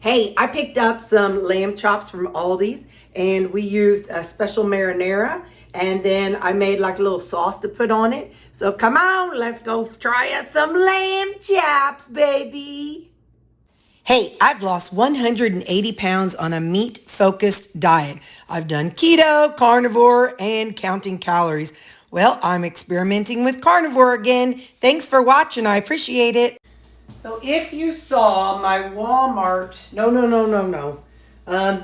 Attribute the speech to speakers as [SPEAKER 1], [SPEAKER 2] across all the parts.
[SPEAKER 1] Hey, I picked up some lamb chops from Aldi's and we used a special marinara and then I made like a little sauce to put on it. So come on, let's go try us some lamb chops, baby. Hey, I've lost 180 pounds on a meat-focused diet. I've done keto, carnivore, and counting calories. Well, I'm experimenting with carnivore again. Thanks for watching. I appreciate it. So if you saw my Walmart, no.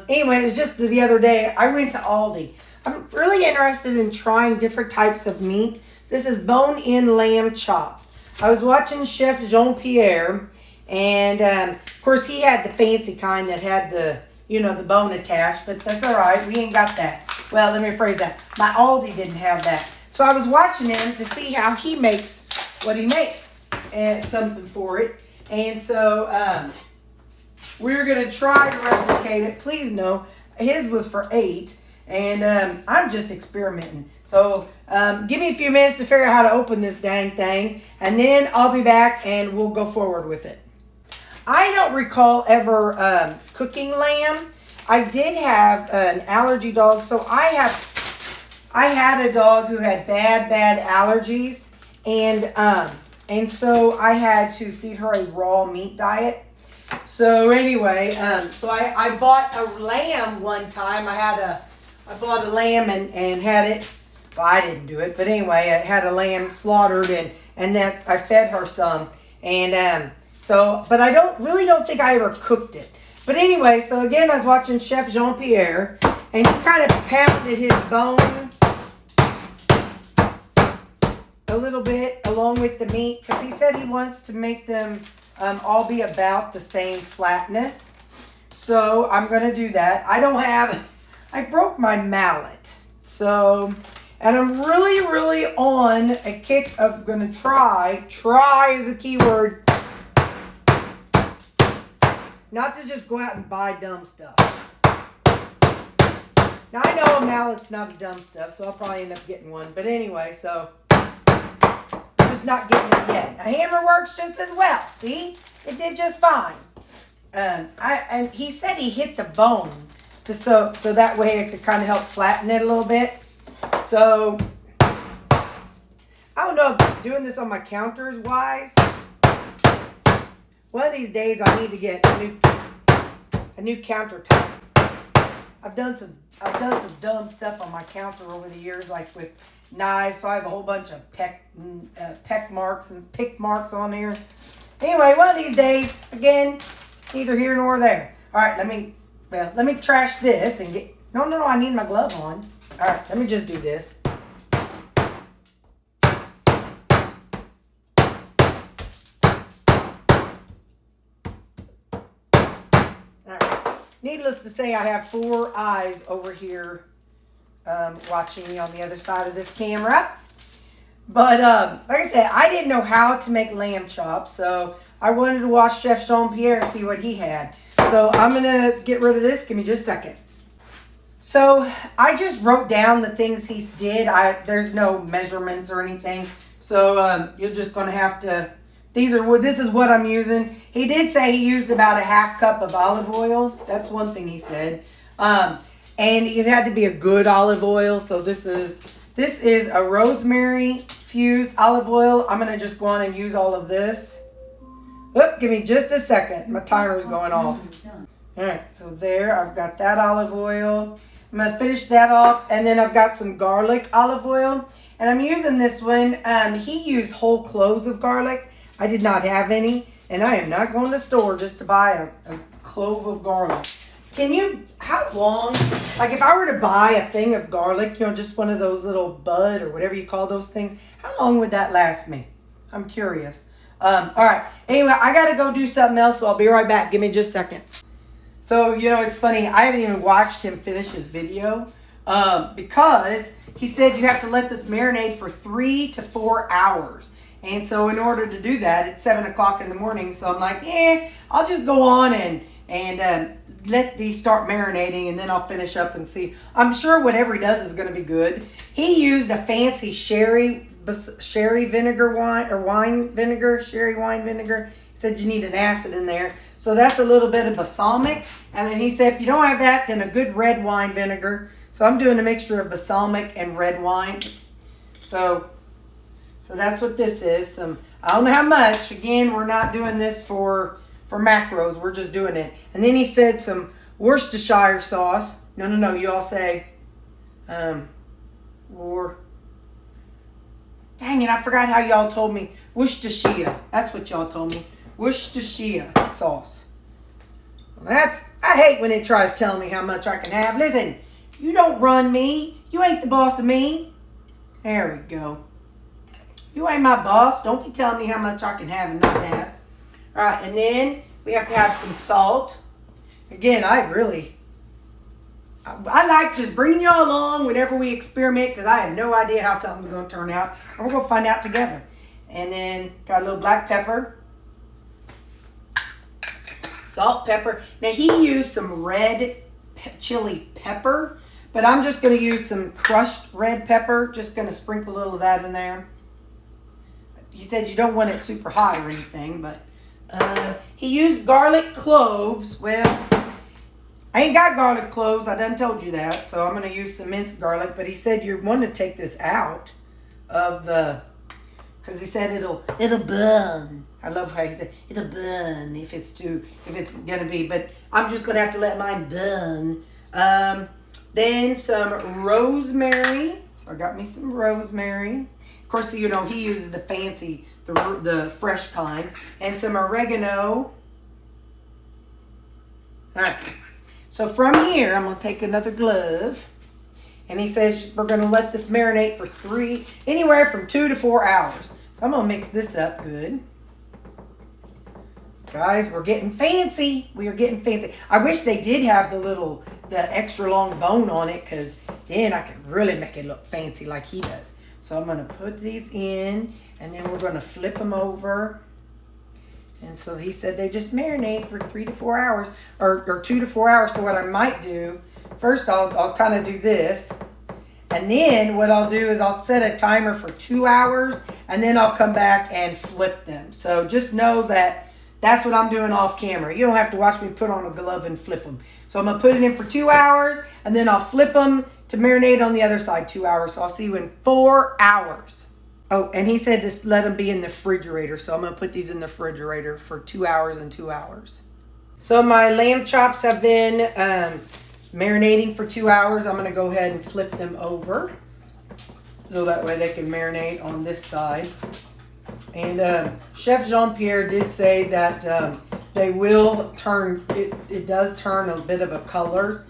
[SPEAKER 1] Anyway, it was just the other day, I went to Aldi. I'm really interested in trying different types of meat. This is bone-in lamb chop. I was watching Chef Jean-Pierre, and of course he had the fancy kind that had the, the bone attached, but that's all right. We ain't got that. Well, let me rephrase that. My Aldi didn't have that. So I was watching him to see how he makes what he makes and something for it. And so we're going to try to replicate it. Please know, his was for 8. And I'm just experimenting. So give me a few minutes to figure out how to open this dang thing. And then I'll be back and we'll go forward with it. I don't recall ever cooking lamb. I did have an allergy dog. So I had a dog who had bad allergies. And so I had to feed her a raw meat diet. So anyway, so I bought a lamb one time. I bought a lamb and had it. Well, I didn't do it, but anyway, I had a lamb slaughtered and that I fed her some. And but I don't think I ever cooked it. But anyway, so again, I was watching Chef Jean-Pierre, and he kind of pounded his bone a little bit along with the meat because he said he wants to make them all be about the same flatness. So I'm going to do that. I broke my mallet. So, and I'm really on a kick of going to try is a key word, not to just go out and buy dumb stuff. Now I know a mallet's not a dumb stuff, so I'll probably end up getting one. But anyway, so just not getting it yet. A hammer works just as well. See, it did just fine. And he said he hit the bone so that way it could kind of help flatten it a little bit. So I don't know if doing this on my counter is wise. One of these days I need to get a new countertop. I've done some dumb stuff on my counter over the years, like with knives. So I have a whole bunch of peck marks and pick marks on here. Anyway, one of these days, again, neither here nor there. All right, let me trash this and get. No, I need my glove on. All right, let me just do this. Needless to say, I have 4 eyes over here watching me on the other side of this camera. But like I said, I didn't know how to make lamb chops, so I wanted to watch Chef Jean-Pierre and see what he had. So I'm going to get rid of this. Give me just a second. So I just wrote down the things he did. There's no measurements or anything. So you're just going to have to... This is what I'm using. He did say he used about a half cup of olive oil. That's one thing he said. And it had to be a good olive oil. So this is a rosemary fused olive oil. I'm going to just go on and use all of this. Oop, give me just a second. My timer's going off. All right, so there, I've got that olive oil. I'm going to finish that off. And then I've got some garlic olive oil. And I'm using this one. He used whole cloves of garlic. I did not have any, and I am not going to the store just to buy a clove of garlic. How long, like if I were to buy a thing of garlic, just one of those little bud or whatever you call those things, how long would that last me? I'm curious. All right. Anyway, I got to go do something else, so I'll be right back. Give me just a second. So, it's funny. I haven't even watched him finish his video because he said you have to let this marinate for 3 to 4 hours. And so in order to do that, it's 7 o'clock in the morning. So I'm like, I'll just go on and let these start marinating, and then I'll finish up and see. I'm sure whatever he does is going to be good. He used a fancy sherry vinegar wine, or wine vinegar, sherry wine vinegar. He said you need an acid in there. So that's a little bit of balsamic. And then he said if you don't have that, then a good red wine vinegar. So I'm doing a mixture of balsamic and red wine. So that's what this is. I don't know how much. Again, we're not doing this for macros. We're just doing it. And then he said some Worcestershire sauce. No. You all say, dang it, I forgot how y'all told me. Worcestershire. That's what y'all told me. Worcestershire sauce. Well, I hate when it tries telling me how much I can have. Listen, you don't run me. You ain't the boss of me. There we go. You ain't my boss. Don't be telling me how much I can have and not have. All right, and then we have to have some salt. Again, I like just bringing y'all along whenever we experiment because I have no idea how something's going to turn out. And we're going to find out together. And then got a little black pepper. Salt, pepper. Now he used some red chili pepper, but I'm just going to use some crushed red pepper. Just going to sprinkle a little of that in there. He said you don't want it super hot or anything, but he used garlic cloves. Well, I ain't got garlic cloves. I done told you that. So I'm going to use some minced garlic. But he said you want to take this out of because he said it'll burn. I love how he said it'll burn if it's going to be. But I'm just going to have to let mine burn. Then some rosemary. So I got me some rosemary. Of course, he uses the fancy, the fresh kind. And some oregano. All right. So from here, I'm going to take another glove. And he says we're going to let this marinate for anywhere from 2 to 4 hours. So I'm going to mix this up good. Guys, we're getting fancy. We are getting fancy. I wish they did have the extra long bone on it because then I could really make it look fancy like he does. So I'm going to put these in and then we're going to flip them over. And so he said they just marinate for 3 to 4 hours or 2 to 4 hours. So what I might do, first I'll kind of do this. And then what I'll do is I'll set a timer for 2 hours and then I'll come back and flip them. So just know that that's what I'm doing off camera. You don't have to watch me put on a glove and flip them. So I'm going to put it in for 2 hours and then I'll flip them to marinate on the other side 2 hours. So I'll see you in 4 hours. Oh, and he said just let them be in the refrigerator. So I'm going to put these in the refrigerator for 2 hours and 2 hours. So my lamb chops have been marinating for 2 hours. I'm going to go ahead and flip them over. So that way they can marinate on this side. And Chef Jean-Pierre did say that they will turn, it does turn a bit of a color.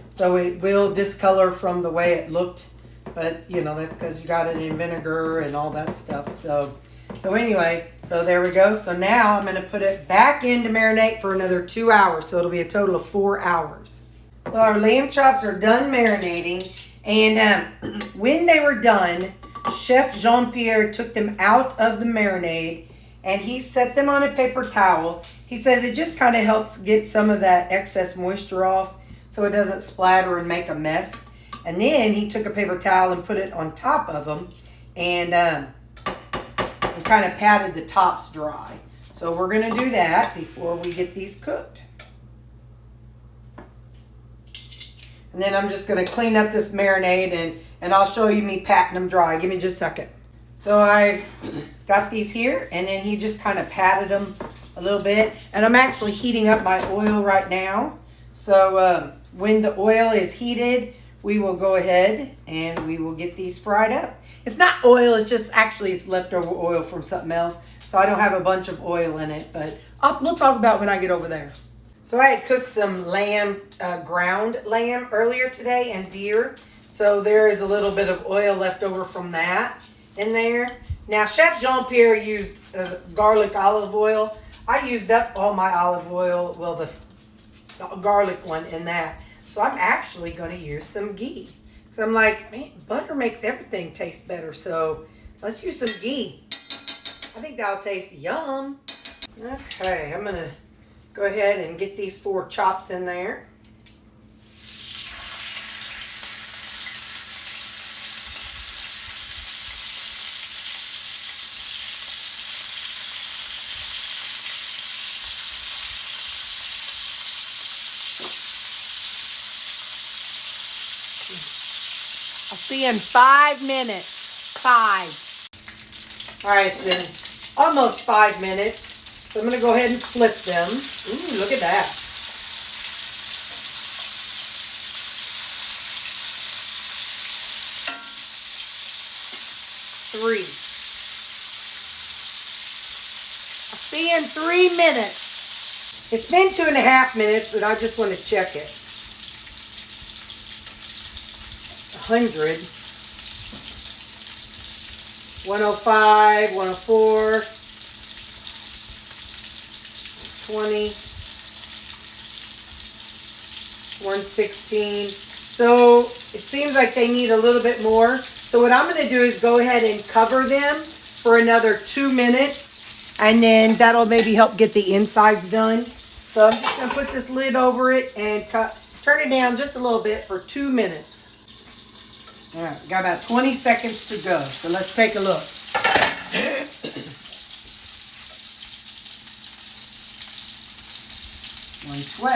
[SPEAKER 1] So it will discolor from the way it looked. But, that's because you got it in vinegar and all that stuff. So anyway, so there we go. So now I'm going to put it back in to marinate for another 2 hours. So it'll be a total of 4 hours. Well, our lamb chops are done marinating. And when they were done, Chef Jean-Pierre took them out of the marinade. And he set them on a paper towel. He says it just kind of helps get some of that excess moisture off so it doesn't splatter and make a mess. And then he took a paper towel and put it on top of them and kind of patted the tops dry. So we're going to do that before we get these cooked. And then I'm just going to clean up this marinade and I'll show you me patting them dry. Give me just a second. So I got these here and then he just kind of patted them a little bit. And I'm actually heating up my oil right now. So when the oil is heated, we will go ahead and we will get these fried up. It's not oil, it's leftover oil from something else. So I don't have a bunch of oil in it, but we'll talk about it when I get over there. So I had cooked some ground lamb earlier today and deer. So there is a little bit of oil left over from that in there. Now Chef Jean-Pierre used garlic olive oil. I used up all my olive oil, well the garlic one in that. So I'm actually going to use some ghee. So I'm like, man, butter makes everything taste better. So let's use some ghee. I think that'll taste yum. Okay, I'm going to go ahead and get these 4 chops in there. I'll see you in 5 minutes. 5. All right, it's been almost 5 minutes. So I'm going to go ahead and flip them. Ooh, look at that. Three. I'll see you in 3 minutes. It's been 2.5 minutes, and I just want to check it. 100. 105, 104, 20, 116. So it seems like they need a little bit more. So what I'm going to do is go ahead and cover them for another 2 minutes, and then that'll maybe help get the insides done. So I'm just going to put this lid over it and turn it down just a little bit for 2 minutes. All right, got about 20 seconds to go. So let's take a look. 112,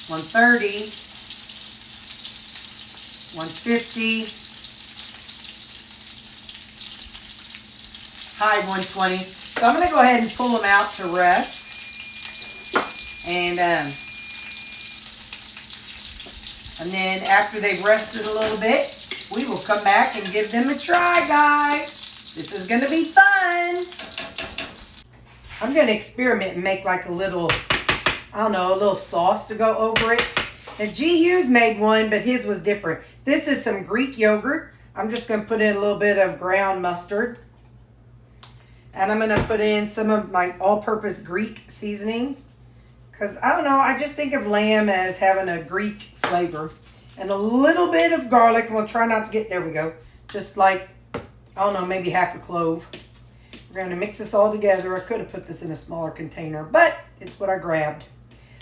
[SPEAKER 1] 130, 150, high 120. So I'm going to go ahead and pull them out to rest. And then after they've rested a little bit, we will come back and give them a try, guys. This is going to be fun. I'm going to experiment and make like a little, I don't know, a little sauce to go over it. And G. Hughes made one, but his was different. This is some Greek yogurt. I'm just going to put in a little bit of ground mustard. And I'm going to put in some of my all-purpose Greek seasoning. Because, I don't know, I just think of lamb as having a Greek flavor. And a little bit of garlic. And we'll try not to get, there we go. Just like, I don't know, maybe half a clove. We're going to mix this all together. I could have put this in a smaller container, but it's what I grabbed.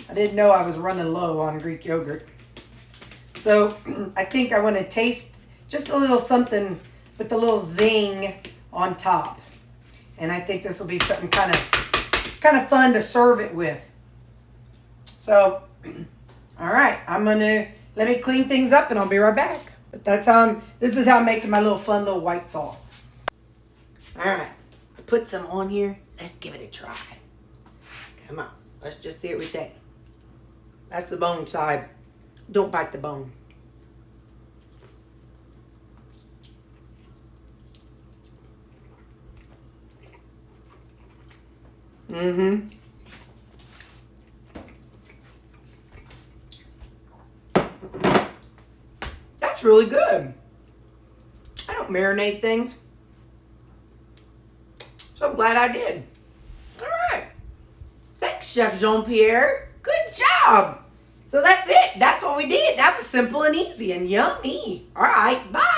[SPEAKER 1] I didn't know I was running low on Greek yogurt. So I think I want to taste just a little something with a little zing on top. And I think this will be something kind of fun to serve it with. So, all right, let me clean things up and I'll be right back. But this is how I'm making my fun little white sauce. All right. Put some on here. Let's give it a try. Come on. Let's just see it with that. That's the bone side. Don't bite the bone. Mm-hmm. That's really good. I don't marinate things. So I'm glad I did. All right. Thanks, Chef Jean-Pierre. Good job. So that's it. That's what we did. That was simple and easy and yummy. All right. Bye.